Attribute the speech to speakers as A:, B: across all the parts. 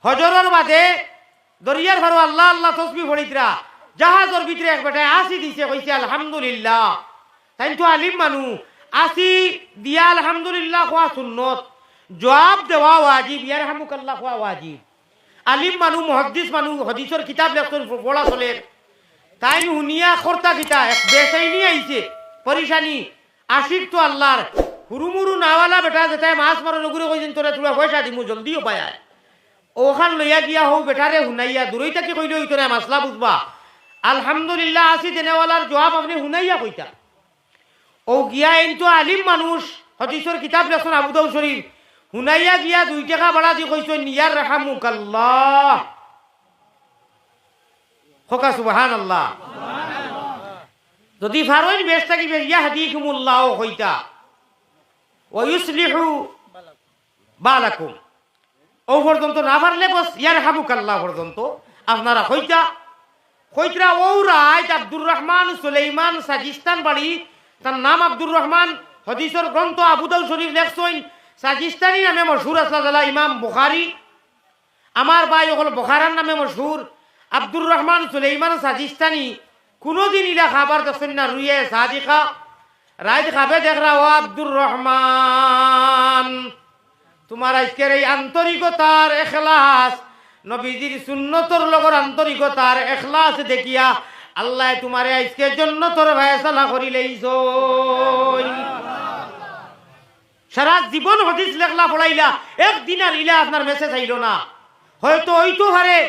A: হজরের বাদে দরিয়ার ভারো আল্লাহ আল্লাহ তসবি ভরিতরা জাহাজের ভিতরে এক বেটায় আসি দিছে কইছে আলহামদুলিল্লাহ। তাই তো আলিম মানু আসি দিয়া আলহামদুলিল্লাহ খোয়া সুন্নত, জবাব দেওয়া ওয়াজিব, ইয়ারহামুকাল্লাহ খোয়া ওয়াজিব। আলিম মানু মুহাদ্দিস মানু হাদিসের কিতাব লেখছেন পড়া চলে, তাই হুনিয়া খর্তা কিতা এক বেসাইনি আইছে পরিশানি আশিক তো আল্লাহর হুরুমুরু নাওয়ালা বেটা যেটাই মাছ মারো নগুরে কইছেন তোরা তোরা পয়সা দিমু জলদিও পায় ওখান লইয়া গিয়া হও বেটারে হুনাইয়া দূরই থাকি কইলে ওই তোরা মাসলা বুঝবা আলহামদুলিল্লাহ আসি দেনেওয়ালার জবাব আপনি হুনাইয়া কইতা ও গিয়া কিন্তু আলিম মানুষ হাদিসের কিতাব লেখছেন আবু দাউদ শরীফ হুনাইয়া গিয়া 2 টাকা ভাড়া দি কইছেন ইয়ারহামুকাল্লাহ খোকা সুবহানাল্লাহ। যদি ফারোইন বেশ থাকি ইয়াহদিকুমুল্লাহ কইতা ওয়া ইউসলিহু বালাকুম ও পর্যন্ত না পারলে বস ইয়ারহামুকাল্লাহ পর্যন্ত আপনারা কইতা কইতরা ওরাইত আব্দুর রহমান সুলাইমান সাজিস্তান বাড়ি, তার নাম আব্দুর রহমান, হাদিসের গ্রন্থ আবু দাউদ শরীফ লেখছেন, সাজিস্তানি নামে মশহুর আসলা ইমাম বুখারী, আমার ভাই হল বুখারার নামে মশহুর আব্দুর রহমান সুলাইমান সাজিস্তানি। কোনোদিন ইলা খাবার দেখছেন না রুইয়ে সাদিকা রাইত খাবে দেখরা ও আব্দুর রহমান তোমার আজকের এই আন্তরিকতার এখলাস নবীজির সুন্নতর লগর আন্তরিকতার এখলাস দেখিয়া আল্লাহ তোমারে আজকের জন্য তোর ফয়সালা করি লইছো। সারা জীবন হাদিস লেখলা পড়াইলা একদিন আর ইলা আপনার মেসেজ আইল না, হয়তো ওইতো হারে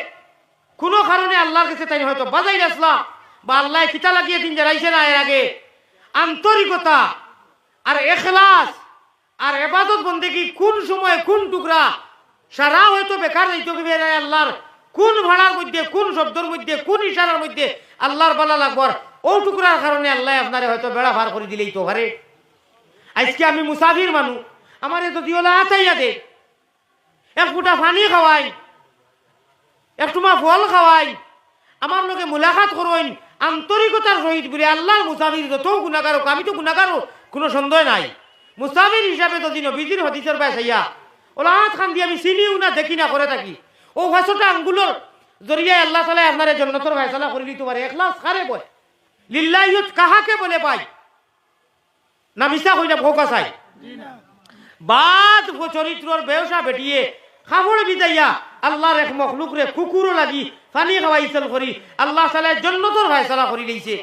A: কোনো কারণে আল্লাহর কাছে তাই হয়তো বাজাই আসলা বা আল্লাহ কিতা লাগিয়ে দিন জানাইছে না। এর আগে আন্তরিকতা আর এখলাস আর ইবাদত বন্দেগী কোন সময় কোন টুকরা সারা হয়তো বেকার যাইতো কি আল্লাহর কোন ভাড়ার মধ্যে কোন শব্দের মধ্যে কোন ইশারার মধ্যে আল্লাহর বালা লাগবার ও টুকরার কারণে আল্লাহ আপনারে হয়তো বেড়া ভার করে দিলেই তো পারে। আজকে আমি মুসাফির মানু আমার যদি ওলা আতাইয়া দে এক ফুটা পানি খাওয়াই একটুমা ফল খাওয়াই আমার লোকে মুলাকাত করবেন আন্তরিকতার সহিত বলে আল্লাহর মুসাফির যত গুণাগার হোক আমি তো গুণাগার কোনো সন্দেহ নাই। মুসাফির হিসাবে যদি নবীজির হাদিসের পায় চাইয়া ওলা হাত খান দিয়ে আমি চিনিও না দেখি না করে থাকি ও ভাষাটা আঙ্গুলোর জরিয়ায় আল্লাহ তাআলা আপনার জান্নাতের ফয়সালা করে দিতে পারে। ইখলাস কারে বলে লিল্লাহিয়ত কাহাকে বলে পাই না মিছা কইনা ভোকা চাই বাদ চরিত্রর বেওসা বেটিয়ে খাবড় বিদাইয়া আল্লাহর এক মখলুক রে কুকুরও লাগি পানি খাওয়াইছিল করি আল্লাহ তাআলা জান্নাতের ফয়সালা করে লইছে।